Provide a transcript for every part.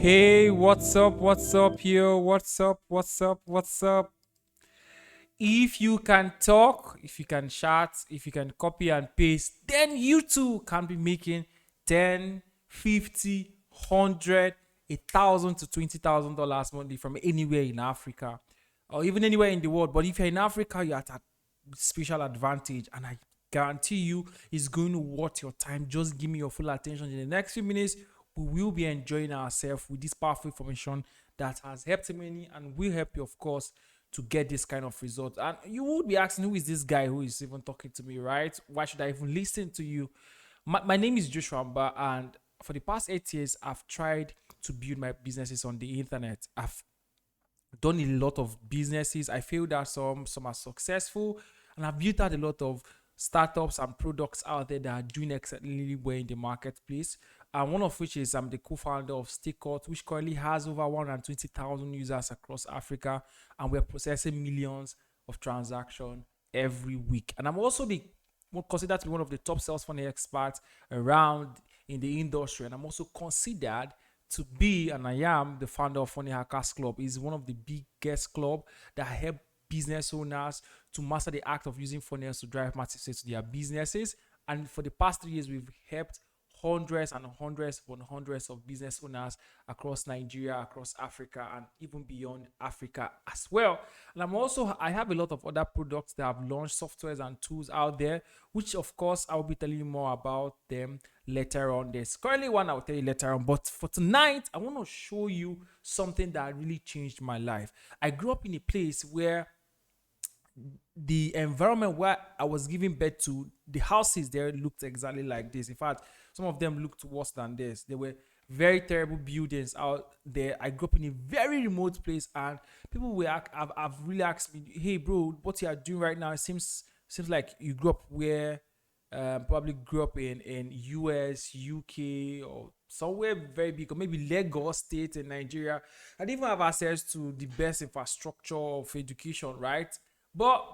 Hey, what's up? What's up, yo? What's up? What's up? What's up? If you can talk, if you can chat, if you can copy and paste, then you too can be making 10, 50, 100, 1,000 to $20,000 monthly from anywhere in Africa or even anywhere in the world. But if you're in Africa, you're at a special advantage, and I guarantee you it's going to worth your time. Just give me your full attention. In the next few minutes, we will be enjoying ourselves with this powerful information that has helped many and will help you, of course, to get this kind of result. And you would be asking, who is this guy who is even talking to me, right? Why should I even listen to you? My name is Joshua Amba, and for the past 8 years, I've tried to build my businesses on the internet. I've done a lot of businesses. I feel that some are successful, and I've built out a lot of startups and products out there that are doing exceedingly well in the marketplace. And one of which is I'm the co-founder of Stakeout, which currently has over 120,000 users across Africa, and we're processing millions of transactions every week. And I'm also the considered to be one of the top sales funnel experts around in the industry, and I'm also considered to be, and I am the founder of Funny Hackers Club. Is one of the biggest club that help business owners to master the act of using funnels to drive massive sales to their businesses. And for the past 3 years, we've helped hundreds and hundreds upon hundreds of business owners across Nigeria, across Africa, and even beyond Africa as well. And I have a lot of other products that I've launched, softwares and tools out there, which of course I'll be telling you more about them later on. There's currently one I'll tell you later on, but for tonight, I want to show you something that really changed my life. I grew up in a place where the environment where I was giving birth to, the houses there looked exactly like this. In fact, some of them looked worse than this. They were very terrible buildings out there. I grew up in a very remote place, and people have really asked me, "Hey, bro, what you are doing right now? It seems like you grew up where, probably grew up in US, UK, or somewhere very big, or maybe Lagos State in Nigeria. I didn't even have access to the best infrastructure of education, right?" But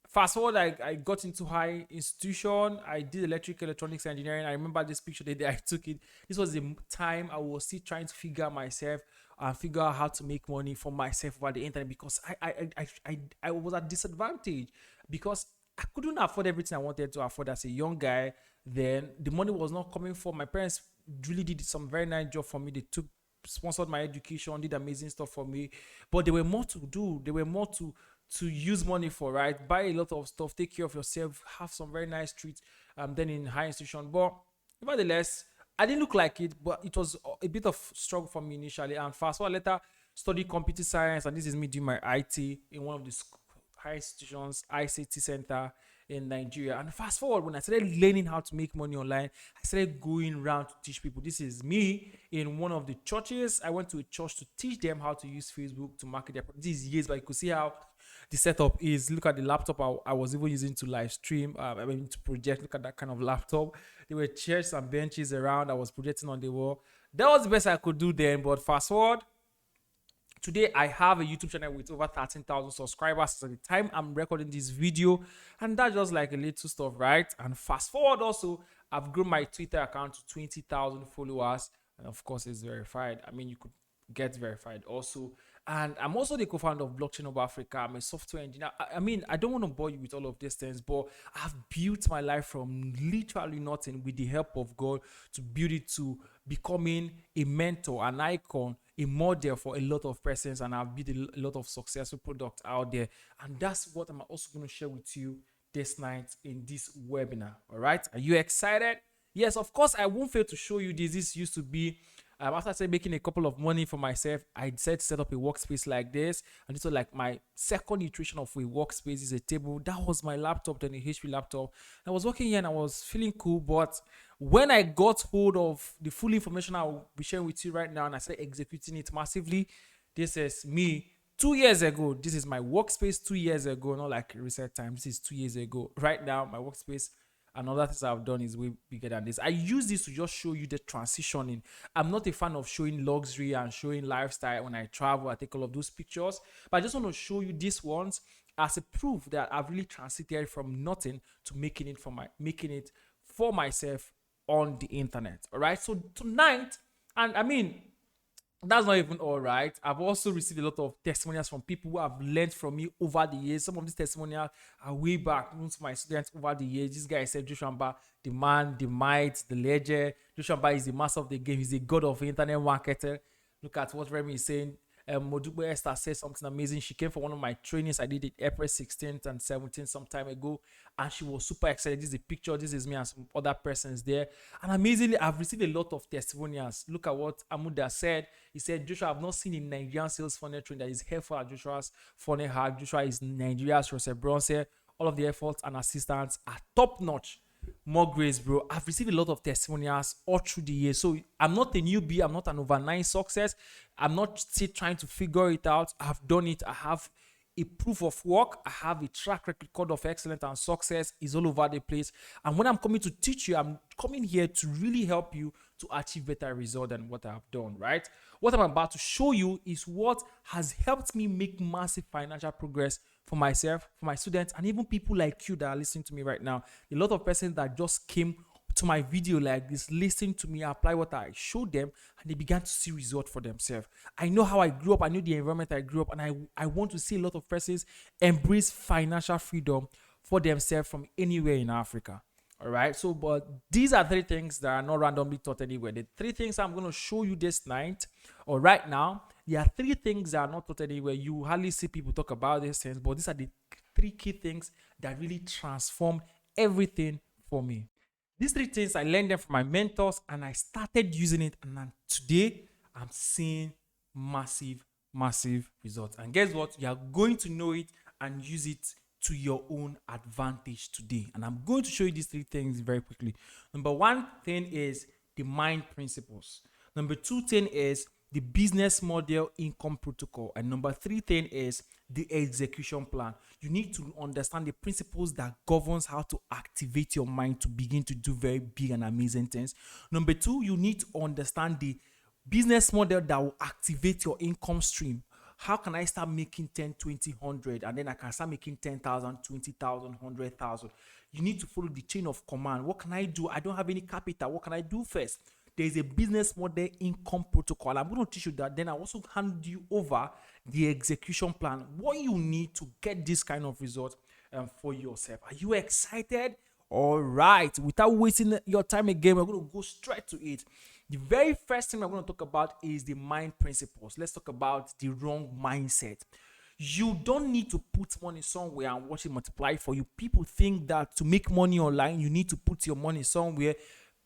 fast forward, I got into high institution. I did electronics engineering. I remember this picture the day I took it. This was the time I was still trying to figure myself and figure out how to make money for myself over the internet, because I was at disadvantage because I couldn't afford everything I wanted to afford as a young guy. Then the money was not coming for my parents. Really did some very nice job for me. They took sponsored my education, did amazing stuff for me, but there were more to do. There were more to use money for, right? Buy a lot of stuff, take care of yourself, have some very nice treats, then in high institution. But nevertheless, I didn't look like it, but it was a bit of struggle for me initially. And fast forward later, study computer science, and this is me doing my IT in one of the high institutions, ICT center in Nigeria. And fast forward, when I started learning how to make money online, I started going around to teach people. This is me in one of the churches. I went to a church to teach them how to use Facebook to market their products. This is years, but you could see how the setup is. Look at the laptop I was even using to live stream. To project. Look at that kind of laptop. There were chairs and benches around. I was projecting on the wall. That was the best I could do then. But fast forward, today I have a YouTube channel with over 13,000 subscribers at the time I'm recording this video, and that's just like a little stuff, right? And fast forward also, I've grown my Twitter account to 20,000 followers, and of course it's verified. I mean, you could get verified also. And I'm also the co-founder of Blockchain of Africa. I'm a software engineer. I mean, I don't want to bore you with all of these things, but I've built my life from literally nothing with the help of God to build it to becoming a mentor, an icon, a model for a lot of persons, and I've built a lot of successful products out there. And that's what I'm also going to share with you this night in this webinar. All right, are you excited? Yes, of course. I won't fail to show you this. This used to be, after I started making a couple of money for myself, I decided to set up a workspace like this. And this was like my second iteration of a workspace. Is a table. That was my laptop, then a HP laptop. I was working here and I was feeling cool. But when I got hold of the full information I'll be sharing with you right now, and I started executing it massively, this is me 2 years ago. This is my workspace 2 years ago, not like reset time. This is 2 years ago. Right now, my workspace and other things I've done is way bigger than this. I use this to just show you the transitioning. I'm not a fan of showing luxury and showing lifestyle when I travel. I take all of those pictures, but I just want to show you these ones as a proof that I've really transited from nothing to making it for myself on the internet. All right. So tonight, and I mean, That's not even all right. I've also received a lot of testimonials from people who have learned from me over the years. Some of these testimonials are way back, even to my students over the years. This guy said, Joshua Mba, the man, the might, the legend. Joshua Mba is the master of the game. He's a god of internet marketer. Look at what Remy is saying. Modubo Esther said something amazing. She came for one of my trainings. I did it April 16th and 17th some time ago, and she was super excited. This is a picture. This is me and some other persons there. And amazingly, I've received a lot of testimonials. Look at what Amuda said. He said, Joshua, I've not seen a Nigerian sales funnel train that is helpful at Joshua's funnel hack. Joshua is Nigeria's Russell Bronze. All of the efforts and assistance are top notch. More grace, bro. I've received a lot of testimonials all through the year. So I'm not a newbie. I'm not an overnight success. I'm not still trying to figure it out. I've done it. I have a proof of work. I have a track record of excellence and success. Is all over the place. And when I'm coming to teach you, I'm coming here to really help you to achieve better results than what I've done, right? What I'm about to show you is what has helped me make massive financial progress for myself, for my students, and even people like you that are listening to me right now. A lot of persons that just came to my video like this, listening to me apply what I showed them, and they began to see results for themselves. I know how I grew up. I know the environment I grew up, and I want to see a lot of persons embrace financial freedom for themselves from anywhere in Africa. All right. So, but these are three things that are not randomly taught anywhere. The three things I'm going to show you this night or right now, there are three things that are not taught anywhere. You hardly see people talk about these things, but these are the three key things that really transformed everything for me. These three things, I learned them from my mentors and I started using it. And then today, I'm seeing massive, massive results. And guess what? You are going to know it and use it to your own advantage today. And I'm going to show you these three things very quickly. Number one thing is the mind principles. Number two thing is the business model income protocol. And number three thing is the execution plan. You need to understand the principles that governs how to activate your mind to begin to do very big and amazing things. Number two, you need to understand the business model that will activate your income stream. How can I start making 10, 20, 100, and then I can start making 10,000, 20,000, 100,000? You need to follow the chain of command. What can I do? I don't have any capital. What can I do first? There is a business model income protocol. I'm going to teach you that. Then I also hand you over the execution plan. What you need to get this kind of result for yourself. Are you excited? All right. Without wasting your time again, we're going to go straight to it. The very first thing I'm going to talk about is the mind principles. Let's talk about the wrong mindset. You don't need to put money somewhere and watch it multiply for you. People think that to make money online, you need to put your money somewhere,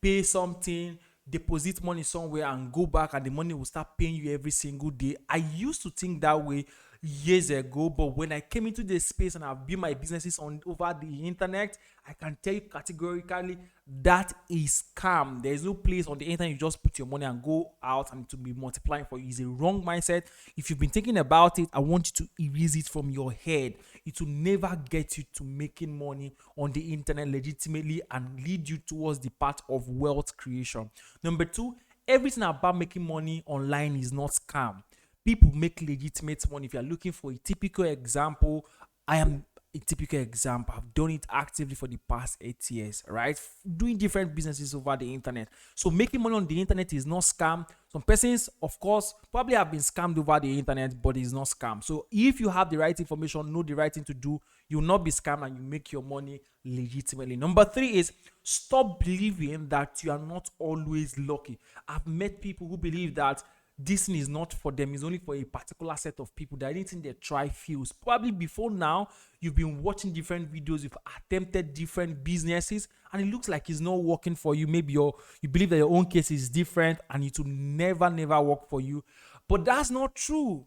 pay something, deposit money somewhere and go back and the money will start paying you every single day. I used to think that way years ago, but when I came into this space and I've built my businesses on over the internet, I can tell you categorically that is scam. There is no place on the internet you just put your money and go out and to be multiplying for you. It's a wrong mindset. If you've been thinking about it, I want you to erase it from your head. It will never get you to making money on the internet legitimately and lead you towards the path of wealth creation. Number two, everything about making money online is not scam. People make legitimate money. If you're looking for a typical example, I am a typical example. I've done it actively for the past 8 years, right? Doing different businesses over the internet. So making money on the internet is not scam. Some persons, of course, probably have been scammed over the internet, but it's not scam. So if you have the right information, know the right thing to do, you will not be scammed and you make your money legitimately. Number three is stop believing that you are not always lucky. I've met people who believe that this thing is not for them, it's only for a particular set of people. That anything they try feels. Probably before now, you've been watching different videos, you've attempted different businesses, and it looks like it's not working for you. Maybe you believe that your own case is different and it will never work for you. But that's not true.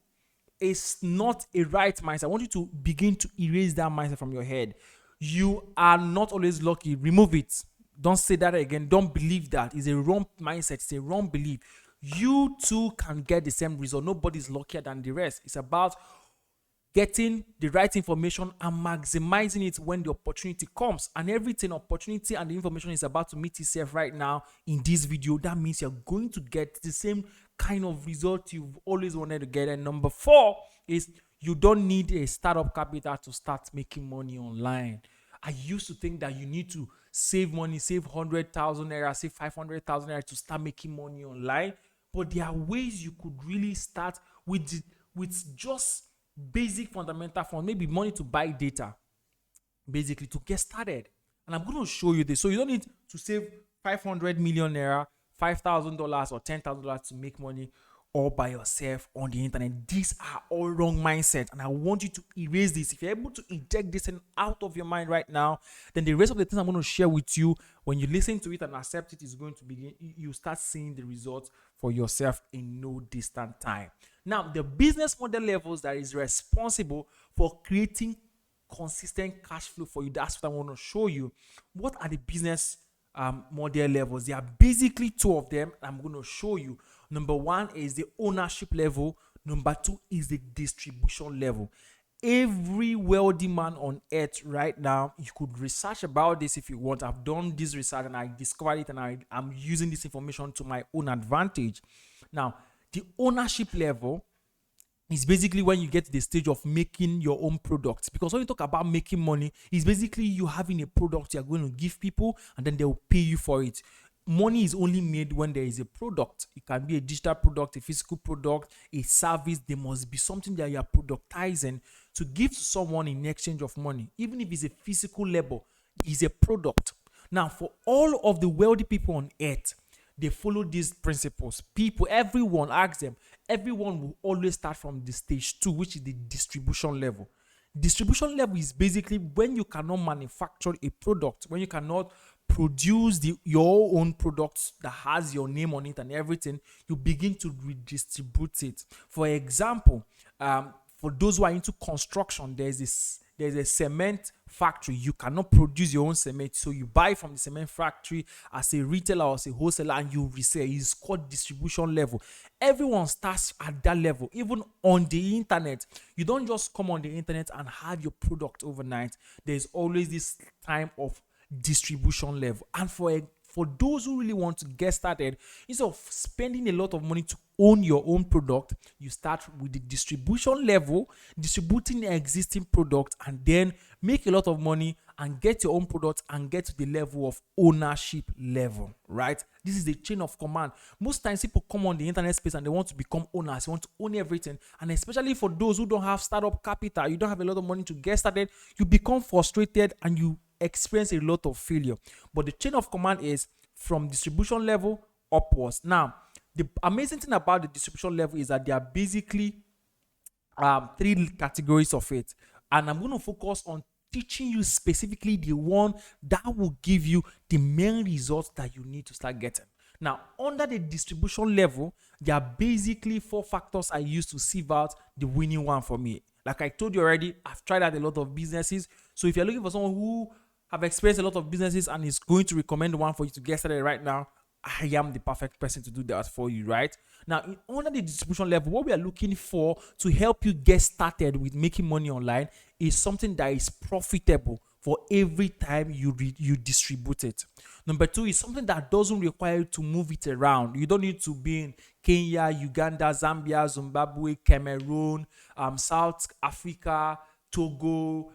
It's not a right mindset. I want you to begin to erase that mindset from your head. You are not always lucky. Remove it. Don't say that again. Don't believe that. It's a wrong mindset. It's a wrong belief. You too can get the same result. Nobody's luckier than the rest. It's about getting the right information and maximizing it when the opportunity comes. And everything, opportunity and the information is about to meet itself right now in this video. That means you're going to get the same kind of result you've always wanted to get. And number four is you don't need a startup capital to start making money online. I used to think that you need to save money, save 100,000 naira, save 500,000 naira to start making money online. but there are ways you could really start with just basic fundamental fund, maybe money to buy data, basically to get started. And I'm going to show you this. So you don't need to save 500 million naira, $5,000 or $10,000 to make money all by yourself on the internet. These are all wrong mindset, and I want you to erase this. If you're able to eject this thing out of your mind right now, then the rest of the things I'm going to share with you, when you listen to it and accept it, is going to begin. You start seeing the results for yourself in no distant time. Now, the business model levels that is responsible for creating consistent cash flow for you, that's what I want to show you. What are the business model levels? There are basically two of them. I'm going to show you. Number one is the ownership level. Number two is the distribution level. Every wealthy man on earth right now, you could research about this if you want. I've done this research and I discovered it, and I'm using this information to my own advantage. Now, the ownership level is basically when you get to the stage of making your own products. Because when you talk about making money, it's basically you having a product you're going to give people, and then they'll pay you for it. Money is only made when there is a product. It can be a digital product, a physical product, a service. There must be something that you're productizing to give to someone in exchange of money. Even if it's a physical label, it's a product. Now, for all of the wealthy people on earth, they follow these principles. People, everyone, ask them, everyone will always start from the stage 2, which is the distribution level. Distribution level is basically when you cannot manufacture a product, when you cannot produce your own products that has your name on it and everything, you begin to redistribute it. For example, for those who are into construction, there's a cement factory. You cannot produce your own cement, so you buy from the cement factory as a retailer or as a wholesaler, and you resell. It's called distribution level. Everyone starts at that level. Even on the internet, you don't just come on the internet and have your product overnight. There's always this time of distribution level. And for those who really want to get started, instead of spending a lot of money to own your own product, you start with the distribution level, distributing the existing product, and then make a lot of money and get your own product and get to the level of ownership level, right? This is the chain of command. Most times people come on the internet space and they want to become owners, they want to own everything. And especially for those who don't have startup capital, you don't have a lot of money to get started, you become frustrated and you experience a lot of failure. But the chain of command is from distribution level upwards. Now, the amazing thing about the distribution level is that there are basically 3 categories of it, and I'm going to focus on teaching you specifically the one that will give you the main results that you need to start getting. Now, under the distribution level, there are basically 4 factors I use to sieve out the winning one for me. Like I told you already, I've tried out a lot of businesses. So if you're looking for someone who have experienced a lot of businesses and is going to recommend one for you to get started right now, I am the perfect person to do that for you, right? Now, under the distribution level, what we are looking for to help you get started with making money online is something that is profitable for every time you distribute it. Number 2 is something that doesn't require you to move it around. You don't need to be in Kenya, Uganda, Zambia, Zimbabwe, Cameroon, South Africa, Togo,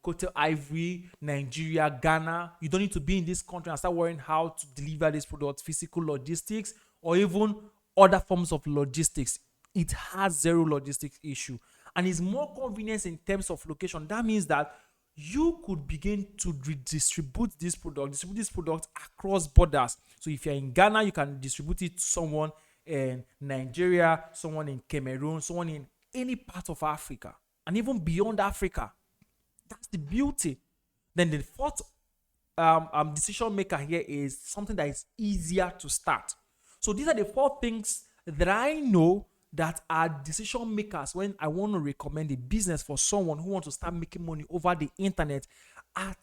Cote Ivory, Nigeria, Ghana. You don't need to be in this country and start worrying how to deliver this product, physical logistics, or even other forms of logistics. It has 0 logistics issue, and it's more convenient in terms of location. That means that you could begin to distribute this product across borders. So if you're in Ghana, you can distribute it to someone in Nigeria, someone in Cameroon, someone in any part of Africa, and even beyond Africa. That's the beauty. Then the 4th decision maker here is something that is easier to start. So these are the 4 things that I know that are decision makers when I want to recommend a business for someone who wants to start making money over the internet at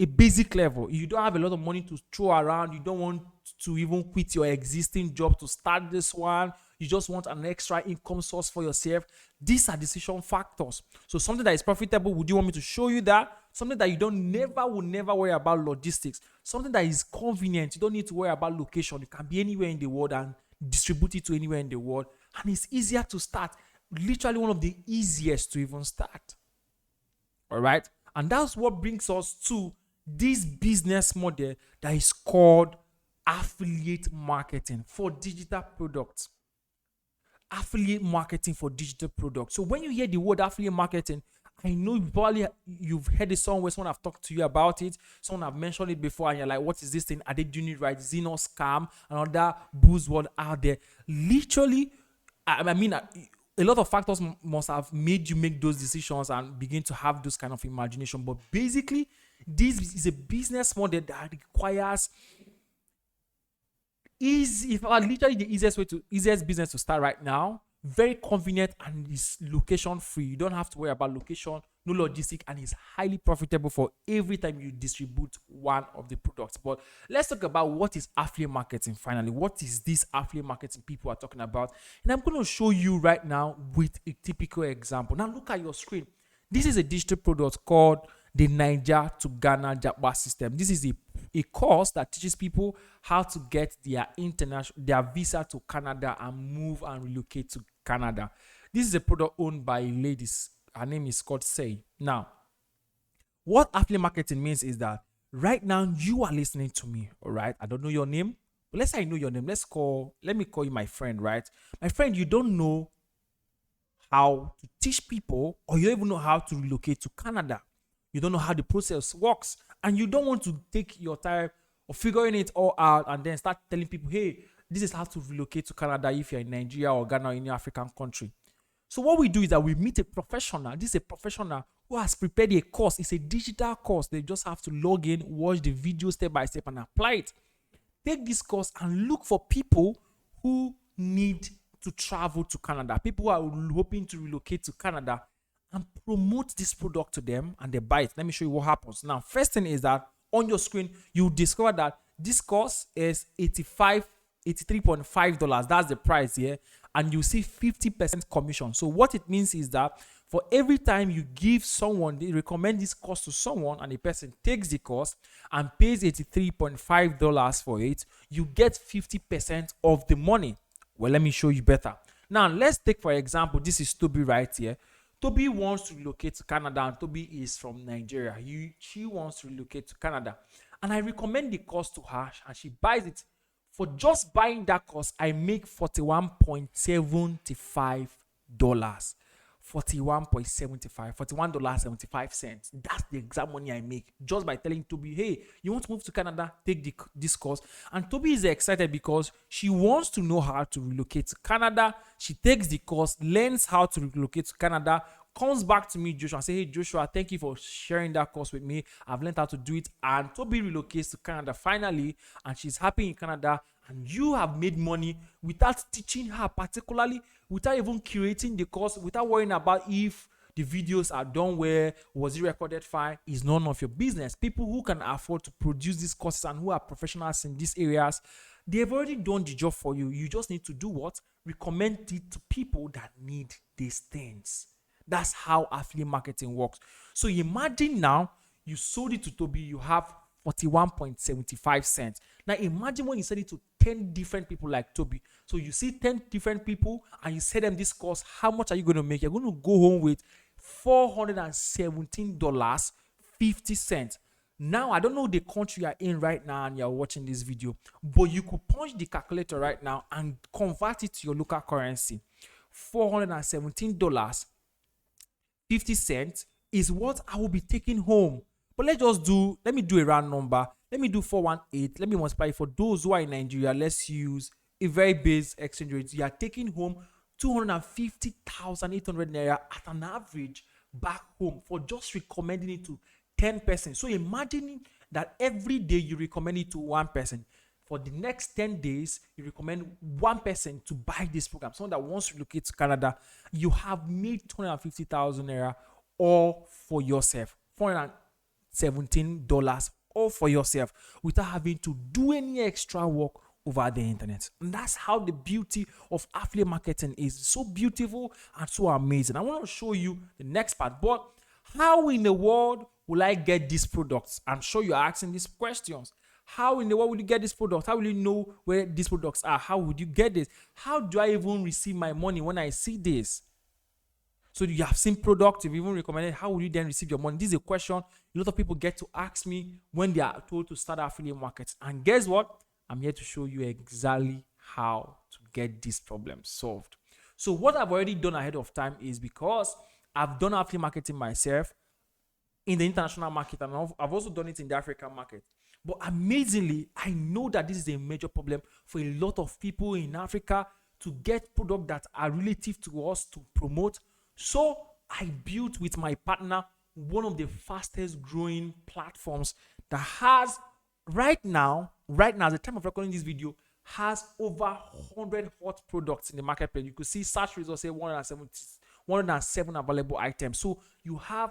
a basic level. You don't have a lot of money to throw around. You don't want to even quit your existing job to start this one. You just want an extra income source for yourself. These are decision factors. So something that is profitable, would you want me to show you that? Something that you will never worry about logistics. Something that is convenient. You don't need to worry about location. You can be anywhere in the world and distribute it to anywhere in the world. And it's easier to start. Literally one of the easiest to even start. All right? And that's what brings us to this business model that is called affiliate marketing for digital products. Affiliate marketing for digital products. So when you hear the word affiliate marketing, I know you've heard it somewhere. Someone have talked to you about it. Someone have mentioned it before, and you're like, "What is this thing? Are they doing it right? Is it not scam?" Another buzzword out there. Literally, I mean, a lot of factors must have made you make those decisions and begin to have those kind of imagination. But basically, this is a business model that requires literally the easiest business to start right now. Very convenient and is location free. You don't have to worry about location, no logistic, and it's highly profitable for every time you distribute one of the products. But let's talk about what is affiliate marketing finally. What is this affiliate marketing people are talking about? And I'm going to show you right now with a typical example. Now look at your screen. This is a digital product called the Niger to Ghana Japa system. This is a course that teaches people how to get their visa to Canada and move and relocate to Canada. This is a product owned by ladies. Her name is called Say. Now, what affiliate marketing means is that right now you are listening to me, all right? I don't know your name, but let's say I know your name. Let me call you my friend, right? My friend, you don't know how to teach people, or you don't even know how to relocate to Canada. You don't know how the process works, and you don't want to take your time of figuring it all out and then start telling people, hey, this is how to relocate to Canada if you're in Nigeria or Ghana or any African country. So what we do is that we meet a professional. This is a professional who has prepared a course. It's a digital course. They just have to log in, watch the video step by step and apply it. Take this course and look for people who need to travel to Canada, people who are hoping to relocate to Canada, and promote this product to them, and they buy it. Let me show you what happens. Now, first thing is that on your screen, you discover that this course is $83.5. That's the price here. And you see 50% commission. So what it means is that for every time you give someone, they recommend this course to someone, and the person takes the course and pays $83.5 for it, you get 50% of the money. Well, let me show you better. Now, let's take, for example, this is Toby right here. Toby wants to relocate to Canada, and Toby is from Nigeria. She wants to relocate to Canada. And I recommend the course to her, and she buys it. For just buying that course, I make $41.75. $41.75. That's the exact money I make just by telling Toby, hey, you want to move to Canada? Take this course. And Toby is excited because she wants to know how to relocate to Canada. She takes the course, learns how to relocate to Canada, comes back to me, Joshua, and say, hey, Joshua, thank you for sharing that course with me. I've learned how to do it. And Toby relocates to Canada finally, and she's happy in Canada. And you have made money without teaching her, particularly without even curating the course, without worrying about if the videos are done well, was it recorded fine. Is none of your business. People who can afford to produce these courses and who are professionals in these areas, they've already done the job for you. You just need to do what? Recommend it to people that need these things. That's how affiliate marketing works. So imagine now you sold it to Toby, you have $41.75. Now imagine when you sell it to 10 different people like Toby. So you see 10 different people and you sell them this course. How much are you going to make? You're going to go home with $417.50. Now, I don't know the country you're in right now and you're watching this video, but you could punch the calculator right now and convert it to your local currency. $417.50 is what I will be taking home. But let me do a round number. Let me do 418. Let me multiply it. For those who are in Nigeria, let's use a very base exchange rate. You are taking home 250,800 naira at an average back home for just recommending it to 10 persons. So imagine that every day you recommend it to one person. For the next 10 days, you recommend one person to buy this program. Someone that wants to relocate to Canada, you have made 250,000 naira all for yourself. $417 all for yourself without having to do any extra work over the internet. And that's how the beauty of affiliate marketing is. So beautiful and so amazing. I want to show you the next part. But how in the world will I get these products? I'm sure you're asking these questions. How in the world will you get this product? How will you know where these products are? How would you get this? How do I even receive my money when I see this? So you have seen product, you've even recommended, how will you then receive your money? This is a question a lot of people get to ask me when they are told to start affiliate markets. And guess what? I'm here to show you exactly how to get this problem solved. So what I've already done ahead of time is, because I've done affiliate marketing myself in the international market, and I've also done it in the African market. But amazingly, I know that this is a major problem for a lot of people in Africa to get products that are relative to us to promote. So I built with my partner one of the fastest growing platforms that has at the time of recording this video, has over 100 hot products in the marketplace. You could see search results say 107 available items. So you have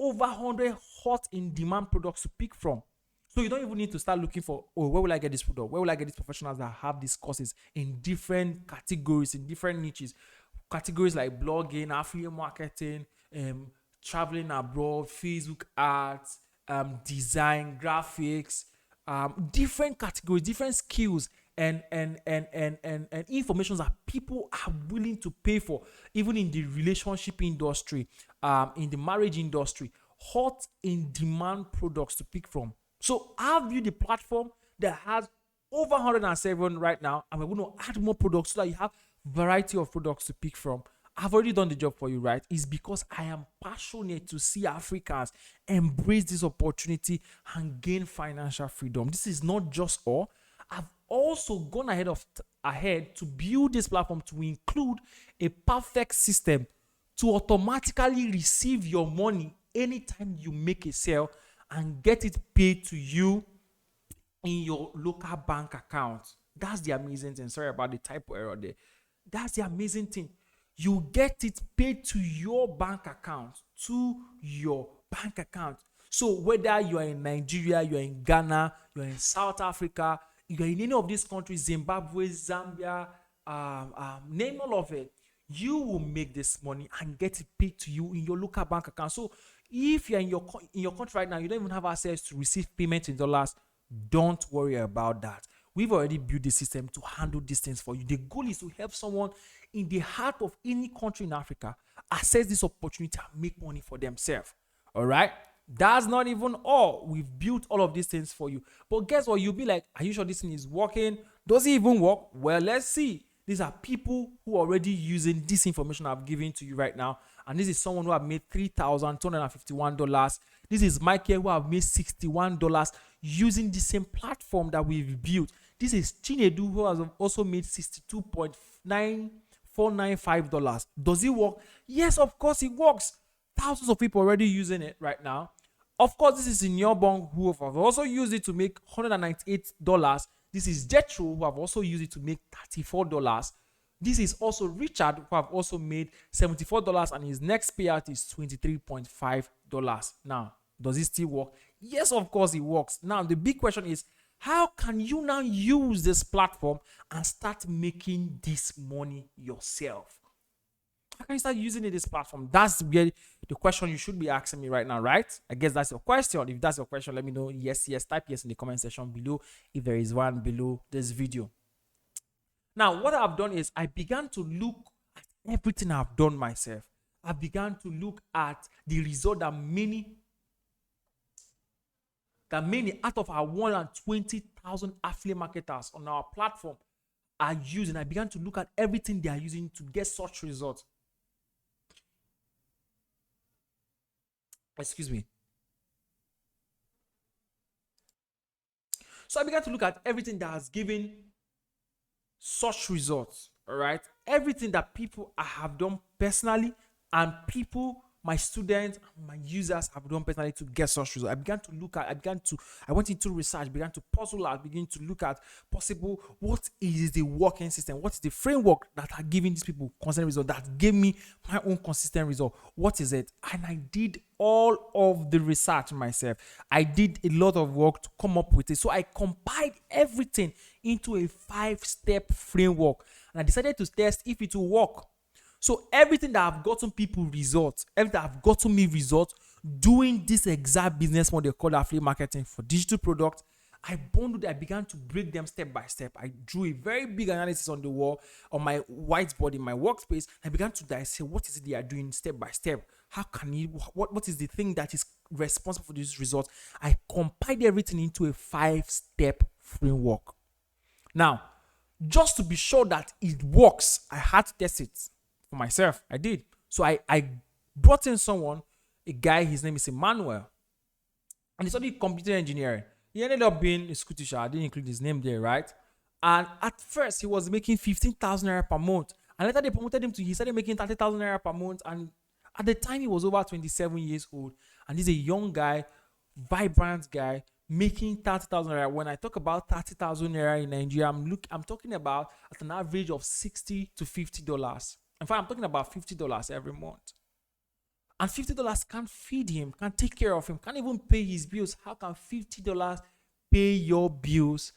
over 100 hot in demand products to pick from. So you don't even need to start looking for, oh, where will I get this product? Where will I get these professionals that have these courses in different categories, in different niches? Categories like blogging, affiliate marketing, traveling abroad, Facebook ads, design, graphics, different categories, different skills, and information that people are willing to pay for, even in the relationship industry, in the marriage industry, hot in demand products to pick from. So I've built a platform that has over 107 right now, and we're going to add more products so that you have variety of products to pick from. I've already done the job for you, right? It's because I am passionate to see Africans embrace this opportunity and gain financial freedom. This is not just all. I've also gone ahead to build this platform to include a perfect system to automatically receive your money anytime you make a sale and get it paid to you in your local bank account. That's the amazing thing. Sorry about the typo error there. That's the amazing thing. You get it paid to your bank account, So whether you are in Nigeria, you are in Ghana, you are in South Africa, you are in any of these countries, Zimbabwe, Zambia, name all of it, you will make this money and get it paid to you in your local bank account. So if you're in your country right now, you don't even have access to receive payment in dollars, don't worry about that. We've already built the system to handle these things for you. The goal is to help someone in the heart of any country in Africa access this opportunity and make money for themselves. All right? That's not even all. We've built all of these things for you. But guess what? You'll be like, are you sure this thing is working? Does it even work? Well, let's see. These are people who are already using this information I've given to you right now. And this is someone who have made $3,251. This is Michael who have made $61 using the same platform that we've built. This is Chinedu who has also made $62.9495. Does it work? Yes, of course it works. Thousands of people already using it right now. Of course, this is Inyobong who have also used it to make $198. This is Jetro who have also used it to make $34. This is also Richard who have also made $74, and his next payout is $23.5. Now, does it still work? Yes, of course it works. Now, the big question is, how can you now use this platform and start making this money yourself? How can you start using this platform? That's the question you should be asking me right now, right? I guess that's your question. If that's your question, let me know. Yes, type yes in the comment section below if there is one below this video. Now, what I've done is I began to look at everything I've done myself. I began to look at the result that many out of our 120,000 affiliate marketers on our platform are using. I began to look at everything they are using to get such results. Excuse me. So I began to look at everything that has given such results. All right, everything that people have done personally, and people, my students, my users have done personally to get such results. I went into research, began to puzzle out, begin to look at possible, what is the working system? What is the framework that are giving these people consistent results, that gave me my own consistent result? What is it? And I did all of the research myself. I did a lot of work to come up with it. So I compiled everything into a 5-step framework, and I decided to test if it will work. So everything that I've gotten people results, everything that I've gotten me results doing this exact business model called affiliate marketing for digital products, I bundled it. I began to break them step by step. I drew a very big analysis on the wall, on my whiteboard in my workspace. I began to dissect what is it they are doing step by step. How can you, what is the thing that is responsible for these results? I compiled everything into a 5-step framework. Now, just to be sure that it works, I had to test it for myself. I did. So I brought in someone, a guy, his name is Emmanuel, and he studied computer engineering. He ended up being a school teacher. I didn't include his name there, right? And at first, he was making 15,000 naira per month. And later, they promoted him to, he started making 30,000 naira per month. And at the time, he was over 27 years old. And he's a young guy, vibrant guy, making 30,000 naira. When I talk about 30,000 naira in Nigeria, I'm talking about at an average of $60 to $50. In fact, I'm talking about $50 every month. And $50 can't feed him, can't take care of him, can't even pay his bills. How can $50 pay your bills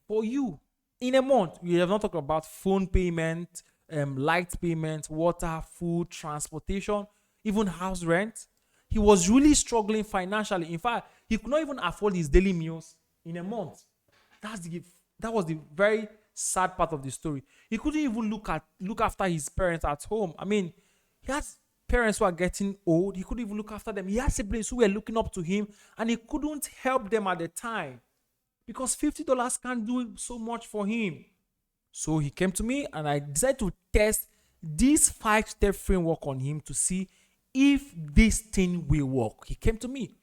for you in a month? We have not talked about phone payment, light payment, water, food, transportation, even house rent. He was really struggling financially. In fact, he could not even afford his daily meals in a month. That was the very sad part of the story. He couldn't even look after his parents at home. I mean, he has parents who are getting old. He couldn't even look after them. He had siblings who were looking up to him, and he couldn't help them at the time because $50 can't do so much for him. So he came to me, and I decided to test this 5-step framework on him to see if this thing will work. He came to me,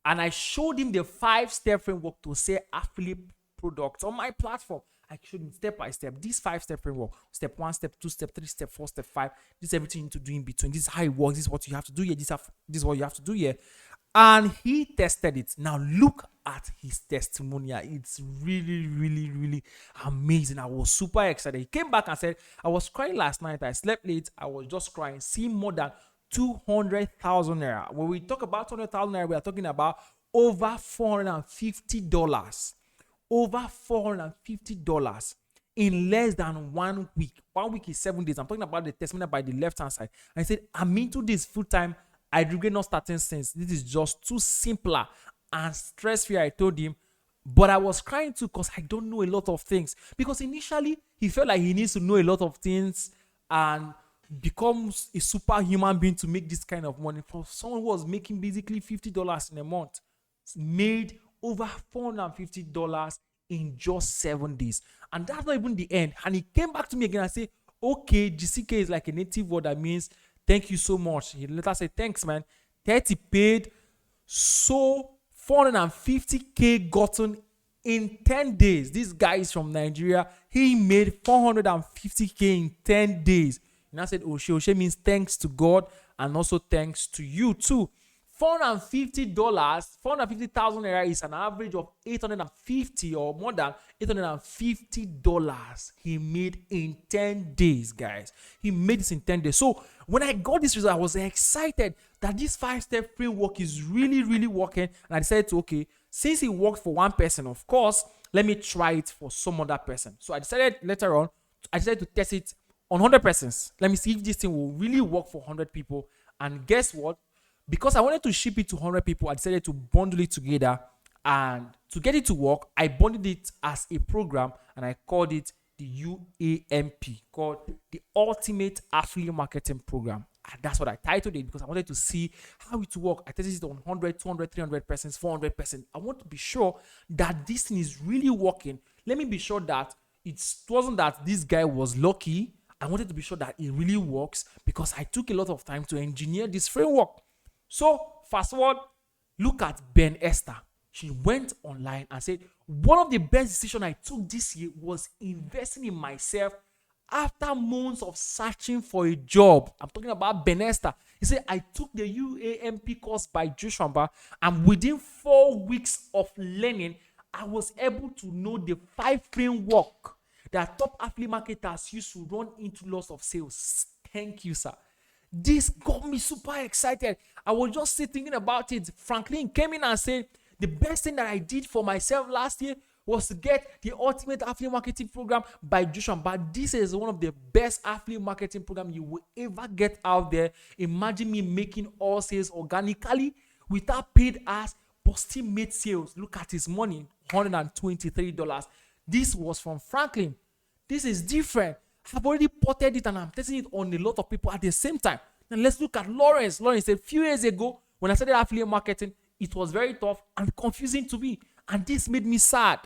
and I showed him the 5-step framework to sell affiliate products on my platform. I showed him step by step this 5-step framework. Step 1, step 2, step 3, step 4, step 5. This is everything you need to do in between. This is how it works. This is what you have to do here. This is what you have to do here. And he tested it. Now look at his testimonial. It's really, really, really amazing. I was super excited. He came back and said, I was crying last night. I slept late. I was just crying. Seeing more than 200,000 naira. When we talk about 200,000 naira, we are talking about over $450. Over $450 in less than 1 week. 1 week is 7 days. I'm talking about the testimonial by the left-hand side. And I said, I'm into this full time. I regret not starting since. This is just too simpler and stress-free, I told him. But I was crying too because I don't know a lot of things. Because initially, he felt like he needs to know a lot of things and becomes a superhuman being to make this kind of money. For someone who was making basically $50 in a month, made over $450 in just 7 days. And that's not even the end. And he came back to me again and said, okay, GCK is like a native word that means thank you so much. He later said, thanks, man. 30 paid, so 450K gotten in 10 days. This guy is from Nigeria. He made 450K in 10 days. And I said, Oshe means thanks to God and also thanks to you too. $450, 450,000 naira is an average of 850 or more than $850 he made in 10 days, guys. He made this in 10 days. So when I got this result, I was excited that this 5-step framework is really, really working. And I decided to, okay, since it worked for one person, of course, let me try it for some other person. So I decided later on, to test it on 100 persons. Let me see if this thing will really work for 100 people. And guess what? Because I wanted to ship it to 100 people, I decided to bundle it together. And to get it to work, I bundled it as a program and I called it the UAMP, called the Ultimate Affiliate Marketing Program. And that's what I titled it because I wanted to see how it works. I tested it on 100, 200, 300 persons, 400%. I want to be sure that this thing is really working. Let me be sure that it wasn't that this guy was lucky. I wanted to be sure that it really works because I took a lot of time to engineer this framework. So, fast forward, look at Ben Esther. She went online and said, one of the best decisions I took this year was investing in myself after months of searching for a job. I'm talking about Ben Esther. He said, I took the UAMP course by Joshua, and within 4 weeks of learning, I was able to know the 5 framework that top affiliate marketers use to run into loss of sales. Thank you, sir. This got me super excited. I was just thinking about it. Franklin came in and said, the best thing that I did for myself last year was to get the Ultimate Affiliate Marketing Program by Joshua. But this is one of the best affiliate marketing programs you will ever get out there. Imagine me making all sales organically without paid ads, but still made sales. Look at his money, $123. This was from Franklin. This is different. I've already ported it and I'm testing it on a lot of people at the same time. Now let's look at Lawrence. Lawrence said a few years ago, when I started affiliate marketing, it was very tough and confusing to me. And this made me sad.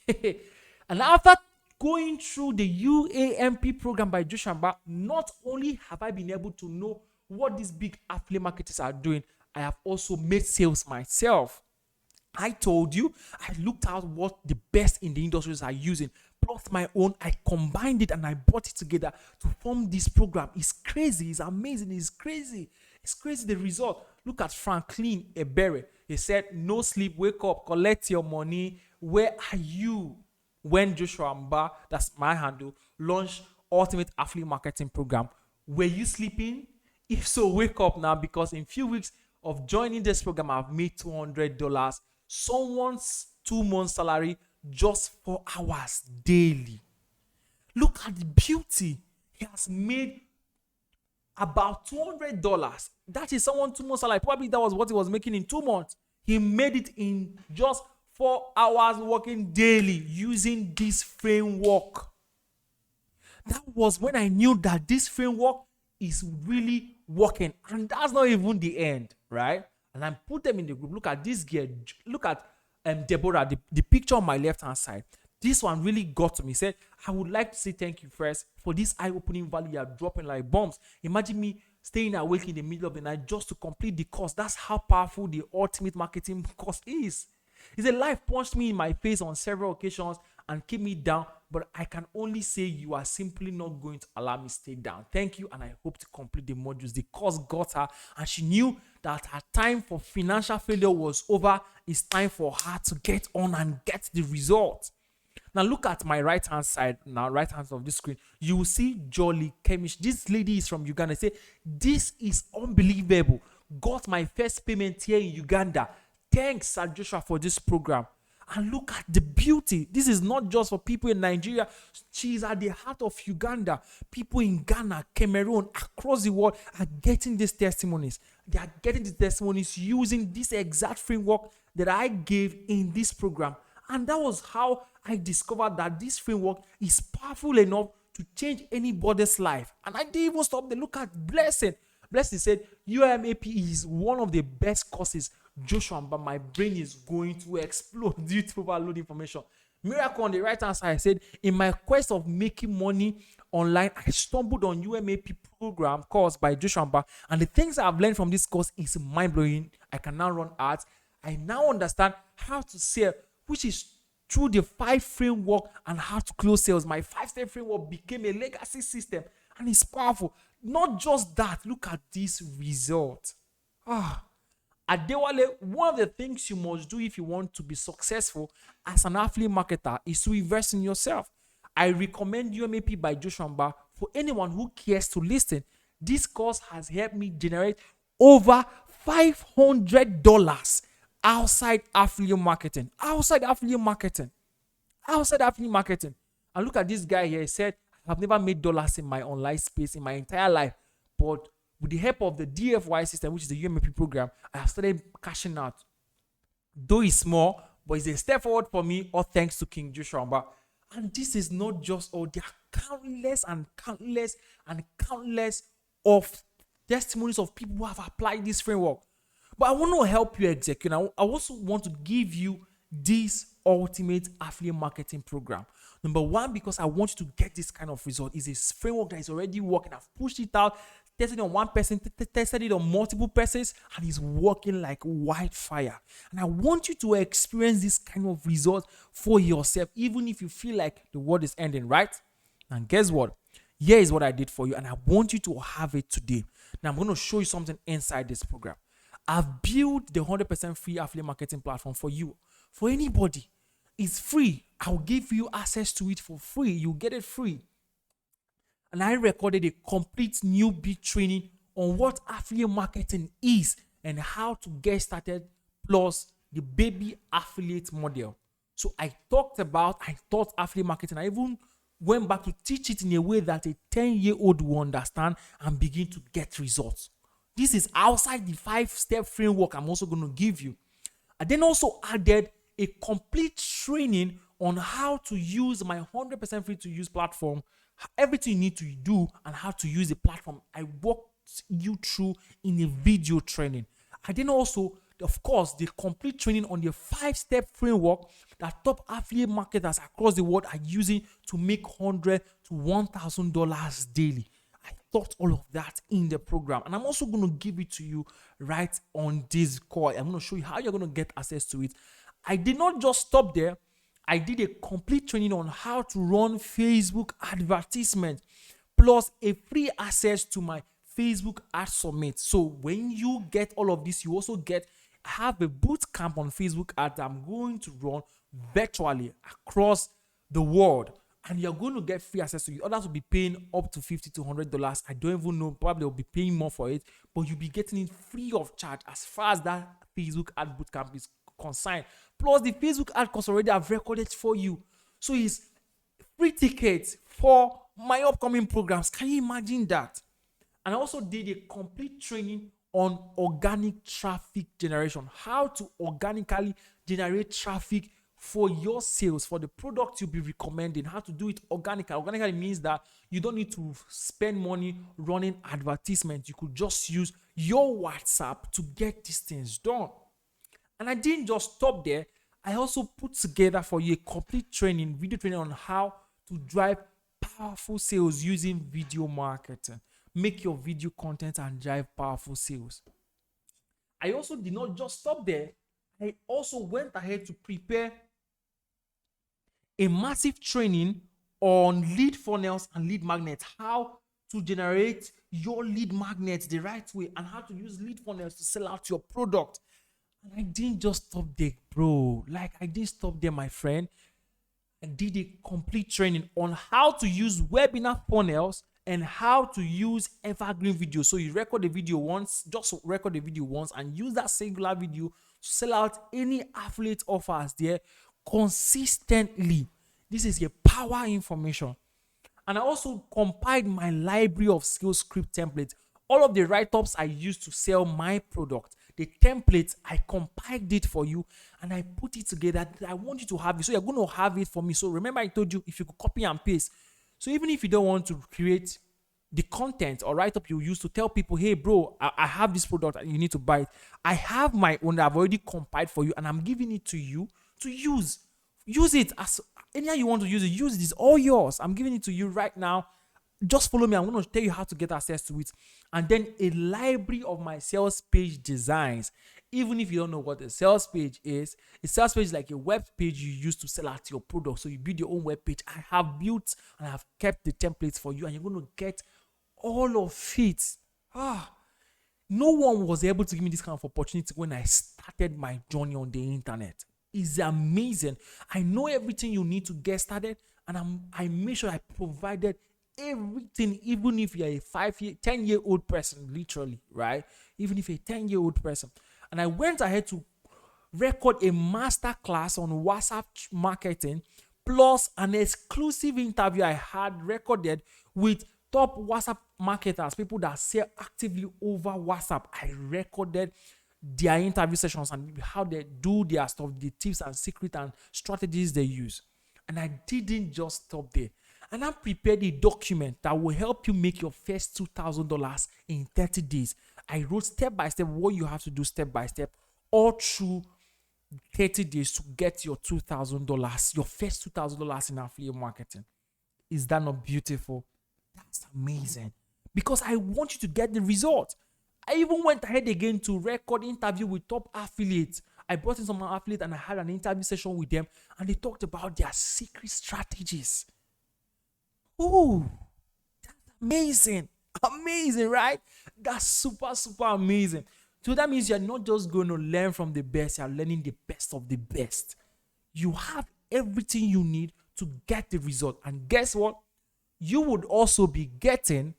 And after going through the UAMP program by Joshua Mba, not only have I been able to know what these big affiliate marketers are doing, I have also made sales myself. I told you, I looked at what the best in the industries are using, plus my own. I combined it and I brought it together to form this program. It's crazy, it's amazing, it's crazy. It's crazy the result. Look at Franklin Ebere. He said, no sleep, wake up, collect your money. Where are you? When Joshua Mba, that's my handle, launched Ultimate Affiliate Marketing Program, were you sleeping? If so, wake up now, because in few weeks of joining this program, I've made $200. Someone's 2 months salary just 4 hours daily. Look at the beauty. He has made about $200. That is someone 2 months salary. Probably that was what he was making in 2 months. He made it in just 4 hours working daily using this framework. That was when I knew that this framework is really working. And that's not even the end, right? And I put them in the group. Look at this girl. Look at Deborah, the picture on my left-hand side. This one really got to me. Said, I would like to say thank you first for this eye-opening value you are dropping like bombs. Imagine me staying awake in the middle of the night just to complete the course. That's how powerful the ultimate marketing course is. He said, life punched me in my face on several occasions and keep me down, but I can only say you are simply not going to allow me stay down. Thank you, and I hope to complete the modules. The course got her, and she knew that her time for financial failure was over. It's time for her to get on and get the result. Now look at my right hand side, right hand of this screen. You will see Jolly Kemish. This lady is from Uganda. Say, this is unbelievable. Got my first payment here in Uganda. Thanks, Sir Joshua, for this program. And look at the beauty. This is not just for people in Nigeria. She's at the heart of Uganda. People in Ghana, Cameroon, across the world are getting these testimonies. They are getting these testimonies using this exact framework that I gave in this program. And that was how I discovered that this framework is powerful enough to change anybody's life. And I didn't even stop there. Look at Blessing. Blessing said, UAMP is one of the best courses. Joshua, but my brain is going to explode due to overload information. Miracle on the right hand side said, in my quest of making money online, I stumbled on UAMP program course by Joshua Mba, and the things I've learned from this course is mind-blowing. I can now run ads. I now understand how to sell, which is through the 5 framework and how to close sales. My 5-step framework became a legacy system, and it's powerful. Not just that, look at this result. Adewale, one of the things you must do if you want to be successful as an affiliate marketer is to invest in yourself. I recommend UMAP by Joshua Mba for anyone who cares to listen. This course has helped me generate over $500 outside affiliate marketing. Outside affiliate marketing. And look at this guy here. He said, I've never made dollars in my online space in my entire life, but with the help of the DFY system, which is the UMP program, I have started cashing out. Though it's small, but it's a step forward for me, all thanks to King Joshua Mba. And this is not just all. There are countless and countless and countless of testimonies of people who have applied this framework. But I want to help you execute. I also want to give you this ultimate affiliate marketing program. Number one, because I want you to get this kind of result. It's a framework that is already working. I've pushed it out, tested it on one person, tested it on multiple persons, and it's working like wildfire. And I want you to experience this kind of result for yourself, even if you feel like the world is ending, right? And guess what? Here is what I did for you, and I want you to have it today. Now, I'm going to show you something inside this program. I've built the 100% free affiliate marketing platform for you, for anybody. It's free. I'll give you access to it for free. You get it free. And I recorded a complete newbie training on what affiliate marketing is and how to get started, plus the baby affiliate model. So I taught affiliate marketing. I even went back to teach it in a way that a 10-year-old will understand and begin to get results. This is outside the 5-step framework I'm also going to give you. I then also added a complete training on how to use my 100% free to use platform, everything you need to do and how to use the platform. I walked you through in a video training. I then also of course, the complete training on the 5-step framework that top affiliate marketers across the world are using to make $100 to $1,000 daily. I taught all of that in the program, and I'm also going to give it to you right on this call. I'm going to show you how you're going to get access to it. I did not just stop there. I did a complete training on how to run Facebook advertisement, plus a free access to my Facebook Ad Summit. So when you get all of this, you also have a boot camp on Facebook ads I'm going to run virtually across the world, and you're going to get free access to it. Others will be paying up to $50 to $100. I don't even know. Probably will be paying more for it, but you'll be getting it free of charge as far as that Facebook ad boot camp is concerned. Plus, the Facebook ad course already I've recorded for you. So it's free tickets for my upcoming programs. Can you imagine that? And I also did a complete training on organic traffic generation, how to organically generate traffic for your sales, for the product you'll be recommending, how to do it organically. Organically means that you don't need to spend money running advertisements. You could just use your WhatsApp to get these things done. And I didn't just stop there. I also put together for you a complete video training on how to drive powerful sales using video marketing. Make your video content and drive powerful sales. I also did not just stop there. I also went ahead to prepare a massive training on lead funnels and lead magnets, how to generate your lead magnets the right way, and how to use lead funnels to sell out your product. And I didn't just stop there, bro. I didn't stop there, my friend. I did a complete training on how to use webinar funnels and how to use evergreen videos. So you record the video once, and use that singular video to sell out any affiliate offers there consistently. This is a power information. And I also compiled my library of sales script templates. All of the write-ups I used to sell my product, the templates, I compiled it for you and I put it together. I want you to have it. So you're going to have it for me. So remember I told you if you could copy and paste. So even if you don't want to create the content or write-up you use to tell people, hey bro, I have this product and you need to buy it, I have my own that I've already compiled for you and I'm giving it to you to use. Use it as any you want to use it. Use it. It's all yours. I'm giving it to you right now. Just follow me. I'm going to tell you how to get access to it. And then a library of my sales page designs. Even if you don't know what a sales page is, a sales page is like a web page you use to sell out your product. So you build your own web page. I have built and I have kept the templates for you, and you're going to get all of it. No one was able to give me this kind of opportunity when I started my journey on the internet. It's amazing. I know everything you need to get started, and I made sure I provided everything, even if you're a 10-year-old person, literally, right? Even if you're a 10-year-old person. And I went ahead to record a master class on WhatsApp marketing, plus an exclusive interview I had recorded with top WhatsApp marketers, people that sell actively over WhatsApp. I recorded their interview sessions and how they do their stuff, the tips and secrets and strategies they use. And I didn't just stop there. And I prepared a document that will help you make your first $2,000 in 30 days. I wrote step by step what you have to do step by step all through 30 days to get your $2,000, your first $2,000 in affiliate marketing. Is that not beautiful? That's amazing. Because I want you to get the result. I even went ahead again to record interview with top affiliates. I brought in some affiliates and I had an interview session with them, and they talked about their secret strategies. Ooh, that's amazing. Amazing, right? That's super, super amazing. So that means you're not just going to learn from the best, you're learning the best of the best. You have everything you need to get the result. And guess what? You would also be getting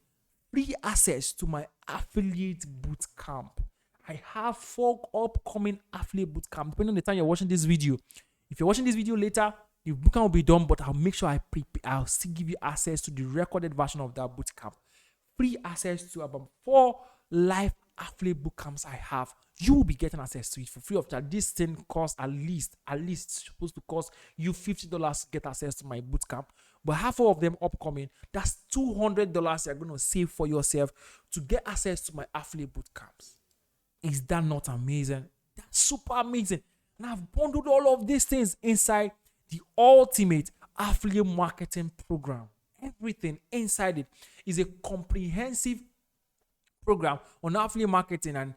free access to my affiliate bootcamp. I have 4 upcoming affiliate bootcamp, depending on the time you're watching this video. If you're watching this video later, the bootcamp will be done, but I'll make sure I'll still give you access to the recorded version of that bootcamp. Free access to about 4 live affiliate bootcamps I have. You will be getting access to it for free of charge. This thing costs at least supposed to cost you $50 to get access to my bootcamp. But half of them upcoming, that's $200 you're going to save for yourself to get access to my affiliate bootcamps. Is that not amazing? That super amazing. And I've bundled all of these things inside the ultimate affiliate marketing program. Everything inside it is a comprehensive program on affiliate marketing, and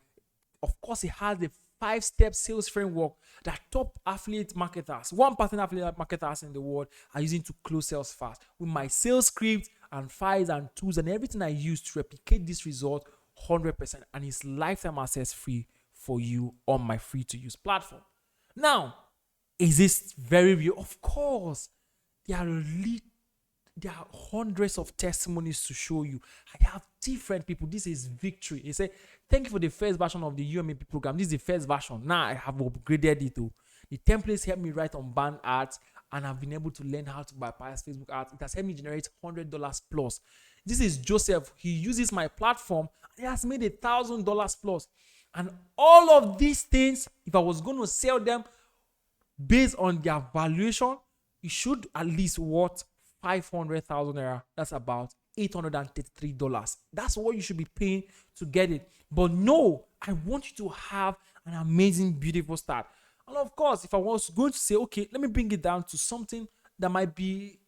of course it has the 5-step sales framework that top affiliate marketers, 1% affiliate marketers in the world, are using to close sales fast. With my sales script and files and tools and everything I use to replicate this result 100%, and it's lifetime access free for you on my free to use platform. Now, is this very real? Of course. There are hundreds of testimonies to show you. I have different people. This is victory. He said, thank you for the first version of the UAMP program. This is the first version. Now I have upgraded it to. The templates help me write on banned ads, and I've been able to learn how to bypass Facebook ads. It has helped me generate $100 plus. This is Joseph. He uses my platform. He has made $1,000 plus. And all of these things, if I was going to sell them based on their valuation, it should at least worth 500,000 naira. That's about $833. That's what you should be paying to get it. But no, I want you to have an amazing, beautiful start. And of course, if I was going to say, okay, let me bring it down to something that might be,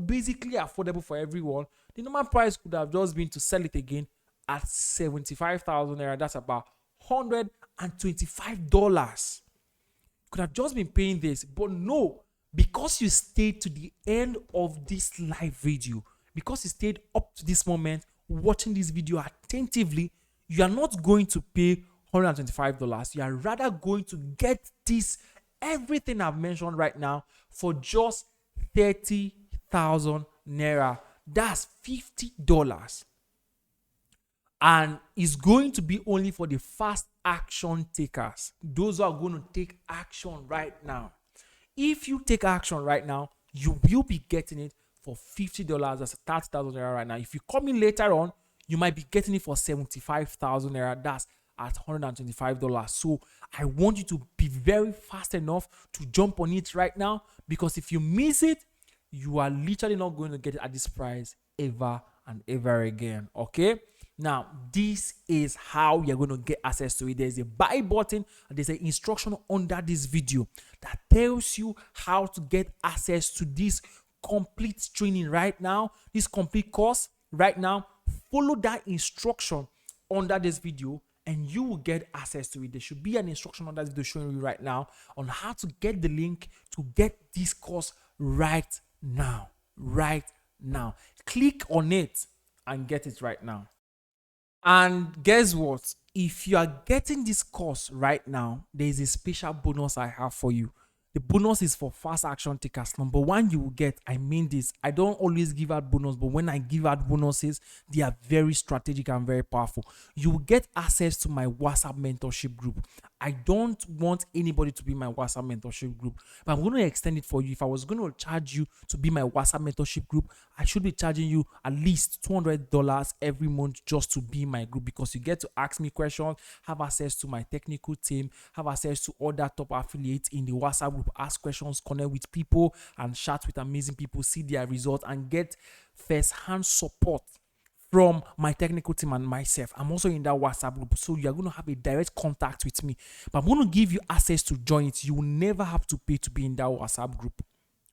basically affordable for everyone, the normal price could have just been to sell it again at 75,000 naira. That's about $125. Could have just been paying this, but no, because you stayed to the end of this live video, because you stayed up to this moment watching this video attentively, you are not going to pay $125. You are rather going to get this, everything I've mentioned right now, for just 30,000 naira. That's $50. And it's going to be only for the fast action takers, those who are going to take action right now. If you take action right now, you will be getting it for $50. That's 30,000 naira right now. If you come in later on, you might be getting it for 75,000 naira. That's at $125. So I want you to be very fast enough to jump on it right now, because if you miss it, you are literally not going to get it at this price ever and ever again. Okay? Now, this is how you're going to get access to it. There's a buy button and there's an instruction under this video that tells you how to get access to this complete training right now, this complete course right now. Follow that instruction under this video and you will get access to it. There should be an instruction under this video showing you right now on how to get the link to get this course right now. Right now. Click on it and get it right now. And guess what? If you are getting this course right now, there is a special bonus I have for you. The bonus is for fast action takers. Number one, you will get, I mean this, I don't always give out bonus, but when I give out bonuses, they are very strategic and very powerful. You will get access to my WhatsApp mentorship group. I don't want anybody to be my WhatsApp mentorship group, but I'm going to extend it for you. If I was going to charge you to be my WhatsApp mentorship group, I should be charging you at least $200 every month just to be my group, because you get to ask me questions, have access to my technical team, have access to other top affiliates in the WhatsApp group, ask questions, connect with people and chat with amazing people, see their results and get first-hand support from my technical team and myself. I'm also in that WhatsApp group, so you're going to have a direct contact with me. But I'm going to give you access to join it. You will never have to pay to be in that WhatsApp group.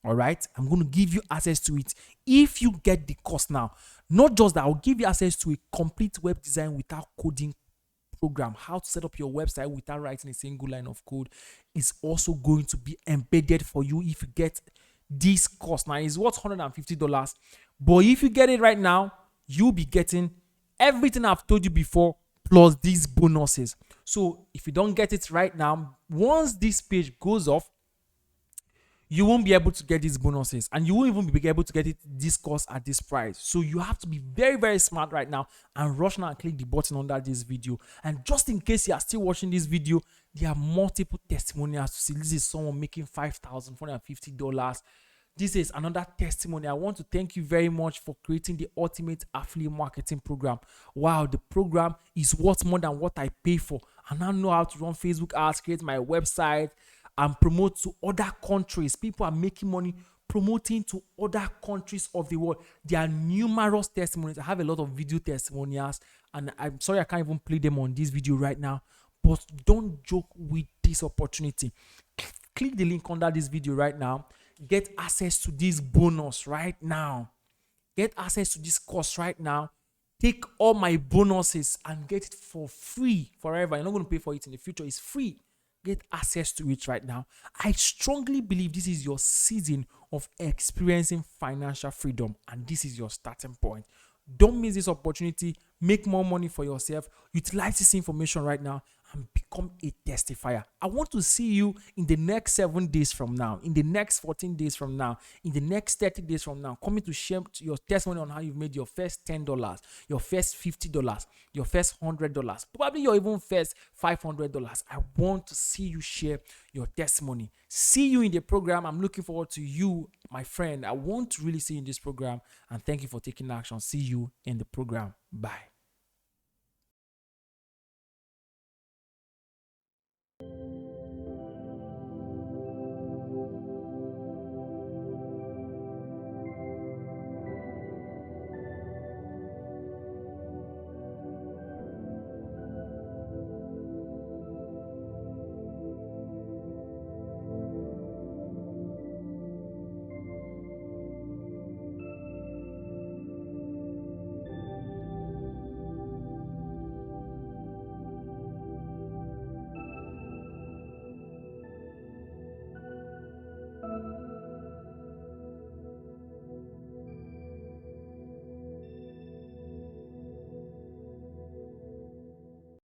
All right? I'm going to give you access to it if you get the course now. Not just that, I'll give you access to a complete web design without coding program. How to set up your website without writing a single line of code is also going to be embedded for you if you get this course. Now, it's worth $150, but if you get it right now, you'll be getting everything I've told you before plus these bonuses. So if you don't get it right now, once this page goes off, you won't be able to get these bonuses, and you won't even be able to get it this course at this price. So you have to be very, very smart right now and rush now and click the button under this video. And just in case you are still watching this video, there are multiple testimonials to see. This is someone making $5,450. This is another testimony. I want to thank you very much for creating the ultimate affiliate marketing program. Wow, the program is worth more than what I pay for. I now know how to run Facebook ads, create my website, and promote to other countries. People are making money promoting to other countries of the world. There are numerous testimonies. I have a lot of video testimonials, and I'm sorry I can't even play them on this video right now. But don't joke with this opportunity. Click the link under this video right now. Get access to this bonus right now. Get access to this course right now. Take all my bonuses and get it for free forever. You're not going to pay for it in the future. It's free. Get access to it right now. I strongly believe this is your season of experiencing financial freedom, and this is your starting point. Don't miss this opportunity. Make more money for yourself. Utilize this information right now and become a testifier. I want to see you in the next 7 days from now, in the next 14 days from now, in the next 30 days from now, coming to share your testimony on how you've made your first $10, your first $50, your first $100, probably your even first $500. I want to see you share your testimony. See you in the program. I'm looking forward to you, my friend. I want to really see you in this program, and thank you for taking action. See you in the program. Bye.